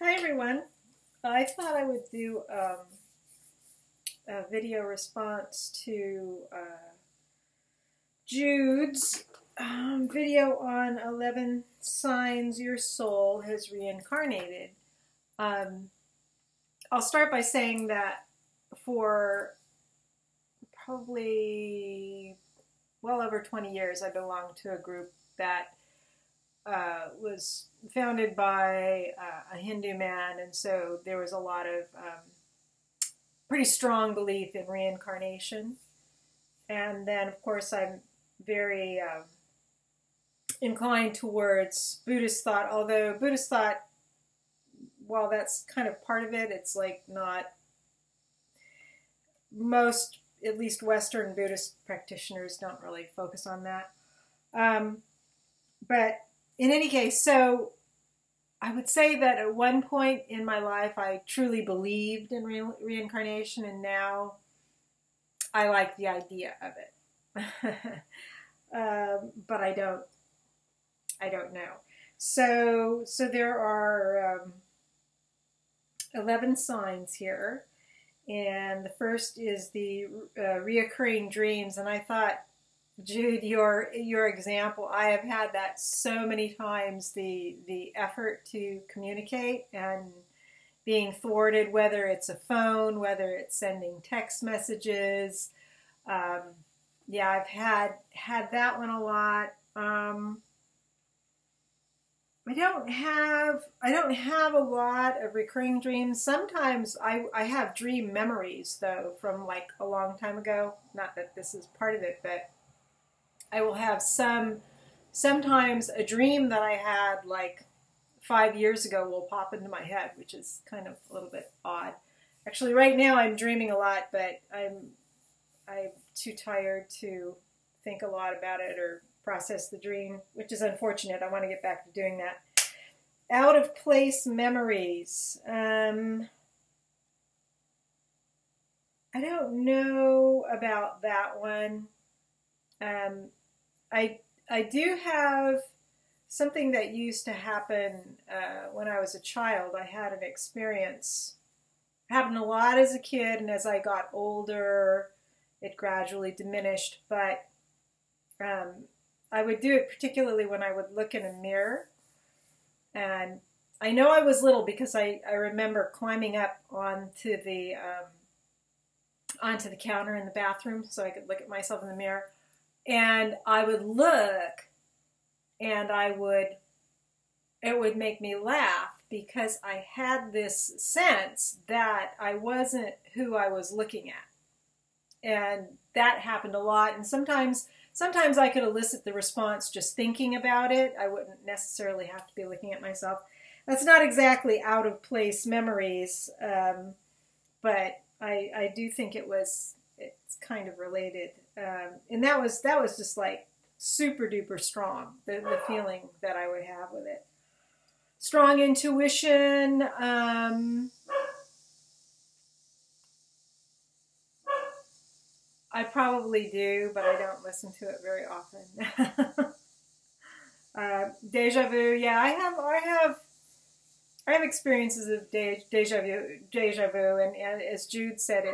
Hi everyone. I thought I would do a video response to Jude's video on 11 signs your soul has reincarnated. I'll start by saying that for probably well over 20 years I belonged to a group that was founded by a Hindu man, and so there was a lot of pretty strong belief in reincarnation. And then, of course, I'm very inclined towards Buddhist thought, although Buddhist thought, while that's kind of part of it, it's like not most, at least Western Buddhist practitioners don't really focus on that. But in any case, so I would say that at one point in my life I truly believed in reincarnation, and now I like the idea of it. But I don't know. So there are 11 signs here, and the first is the reoccurring dreams. And I thought, Jude, your example, I have had that so many times, the effort to communicate and being thwarted, whether it's a phone, whether it's sending text messages. Yeah, I've had that one a lot. I don't have a lot of recurring dreams. Sometimes I have dream memories, though, from like a long time ago. Not that this is part of it, but I will have sometimes a dream that I had like 5 years ago will pop into my head, which is kind of a little bit odd. Actually, right now I'm dreaming a lot, but I'm too tired to think a lot about it or process the dream, which is unfortunate. I want to get back to doing that. Out of place memories. I don't know about that one. I do have something that used to happen when I was a child. I had an experience. It happened a lot as a kid, and as I got older, it gradually diminished. But I would do it particularly when I would look in a mirror. And I know I was little because I remember climbing up onto the counter in the bathroom so I could look at myself in the mirror. And I would look, and it would make me laugh because I had this sense that I wasn't who I was looking at. And that happened a lot. And sometimes I could elicit the response just thinking about it. I wouldn't necessarily have to be looking at myself. That's not exactly out of place memories, but I do think it's kind of related. And that was just like super duper strong, the feeling that I would have with it. Strong intuition. I probably do, but I don't listen to it very often. Deja vu. Yeah, I have experiences of deja vu, and as Jude said,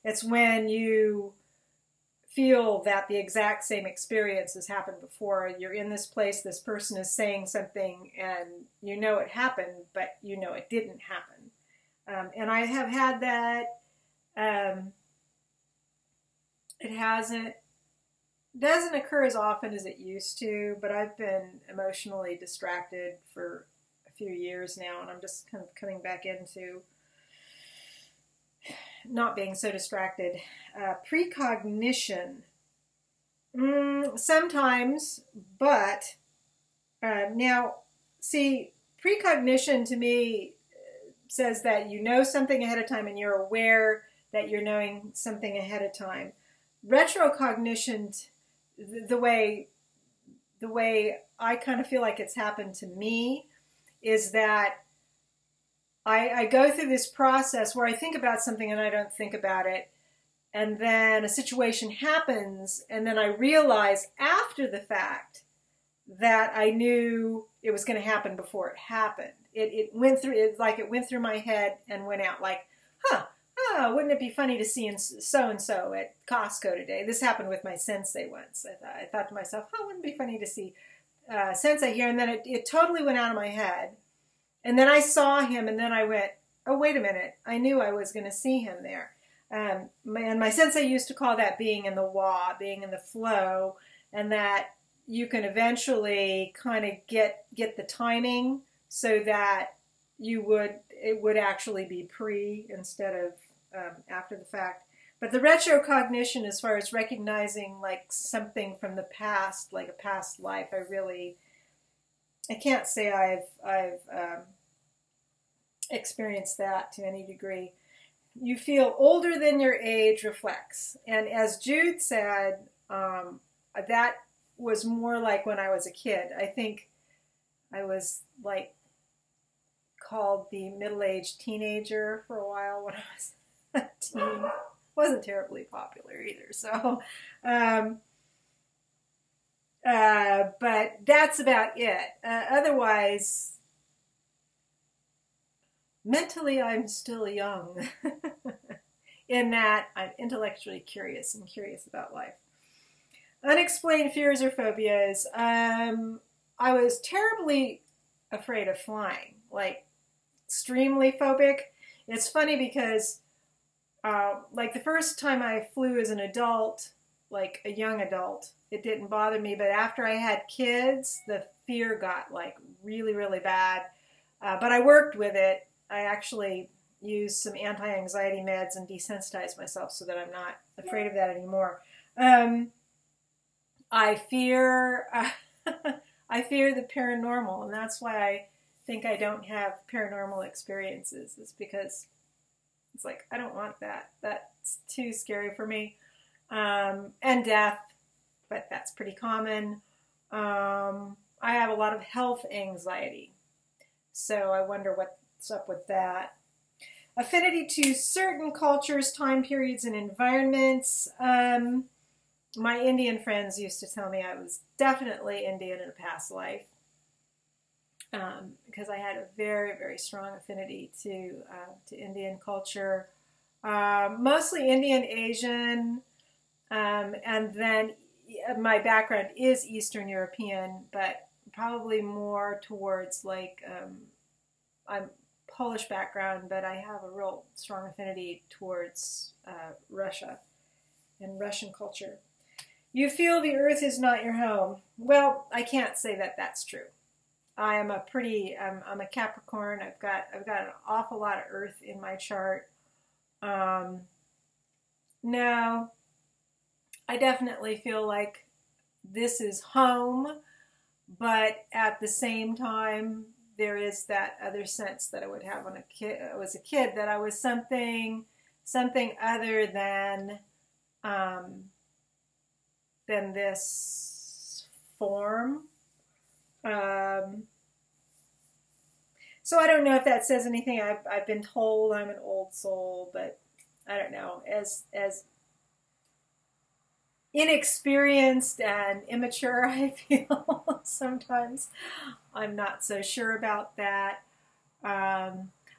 it's when you feel that the exact same experience has happened before. You're in this place, this person is saying something, and you know it happened, but you know it didn't happen. And I have had that. It doesn't occur as often as it used to, but I've been emotionally distracted for a few years now, and I'm just kind of coming back into not being so distracted. Precognition. Sometimes, but now, see, precognition to me says that you know something ahead of time and you're aware that you're knowing something ahead of time. Retrocognition, the way I kind of feel like it's happened to me, is that I go through this process where I think about something and I don't think about it, and then a situation happens, and then I realize after the fact that I knew it was going to happen before it happened. It went through, it went through my head and went out like, wouldn't it be funny to see so-and-so at Costco today? This happened with my sensei once. I thought to myself, wouldn't it be funny to see sensei here? And then it totally went out of my head. And then I saw him, and then I went, oh, wait a minute. I knew I was going to see him there. And my sensei used to call that being in the wa, being in the flow, and that you can eventually kind of get the timing so that it would actually be pre instead of after the fact. But the retrocognition, as far as recognizing like something from the past, like a past life, I can't say I've experienced that to any degree. You feel older than your age reflects. And as Jude said, that was more like when I was a kid. I think I was like called the middle-aged teenager for a while when I was a teen. Wasn't terribly popular either. So, but that's about it. Otherwise, mentally, I'm still young in that I'm intellectually curious and curious about life. Unexplained fears or phobias. I was terribly afraid of flying, like extremely phobic. It's funny because like the first time I flew as an adult, like a young adult, it didn't bother me. But after I had kids, the fear got like really, really bad. But I worked with it. I actually used some anti-anxiety meds and desensitized myself so that I'm not afraid of that anymore. I fear I fear the paranormal, and that's why I think I don't have paranormal experiences. It's because it's like, I don't want that. That's too scary for me. And death, but that's pretty common. I have a lot of health anxiety, so I wonder what's up with that. Affinity to certain cultures, time periods, and environments. My Indian friends used to tell me I was definitely Indian in a past life because I had a very, very strong affinity to Indian culture. Mostly Indian, Asian, and then my background is Eastern European, but probably more towards like, I'm Polish background, but I have a real strong affinity towards Russia and Russian culture. You feel the earth is not your home. Well, I can't say that that's true. I am I'm a Capricorn. I've got an awful lot of earth in my chart. No, I definitely feel like this is home, but at the same time, there is that other sense that I would have when I was a kid, that I was something other than this form. So I don't know if that says anything. I've been told I'm an old soul, but I don't know. As inexperienced and immature I feel sometimes, I'm not so sure about that. I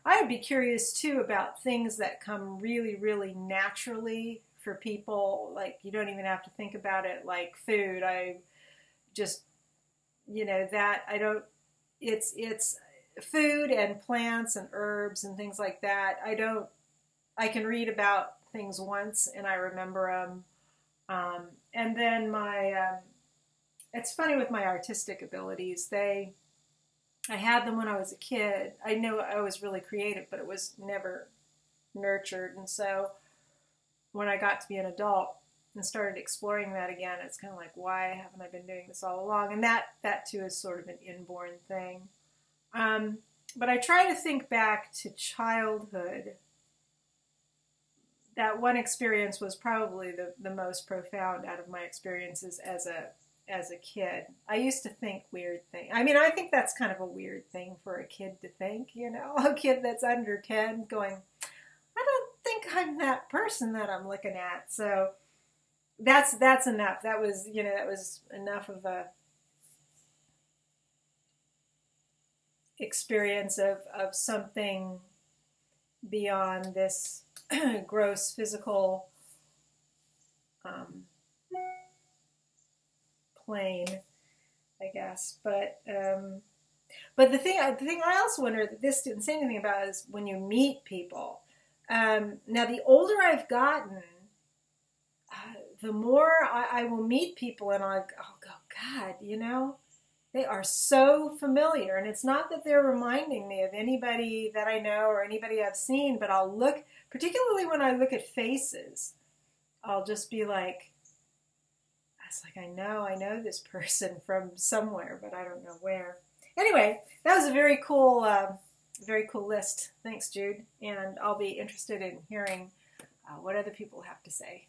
would be curious too about things that come really, really naturally for people. Like you don't even have to think about it, like food. I just, it's food and plants and herbs and things like that. I can read about things once and I remember them. And then it's funny with my artistic abilities. I had them when I was a kid. I knew I was really creative, but it was never nurtured. And so when I got to be an adult and started exploring that again, it's kind of like, why haven't I been doing this all along? And that too is sort of an inborn thing. But I try to think back to childhood. That one experience was probably the most profound out of my experiences as a kid. I used to think weird things. I mean, I think that's kind of a weird thing for a kid to think, a kid that's under 10 going, I don't think I'm that person that I'm looking at. So that's enough. That was enough of a experience of something beyond this gross physical plane, I guess. But the thing I also wonder that this didn't say anything about is when you meet people. Now, the older I've gotten, the more I will meet people and I'll go, God, you know, they are so familiar. And it's not that they're reminding me of anybody that I know or anybody I've seen, but I'll look, particularly when I look at faces, I'll just be like, it's like, I know this person from somewhere, but I don't know where. Anyway, that was a very cool list. Thanks, Jude. And I'll be interested in hearing what other people have to say.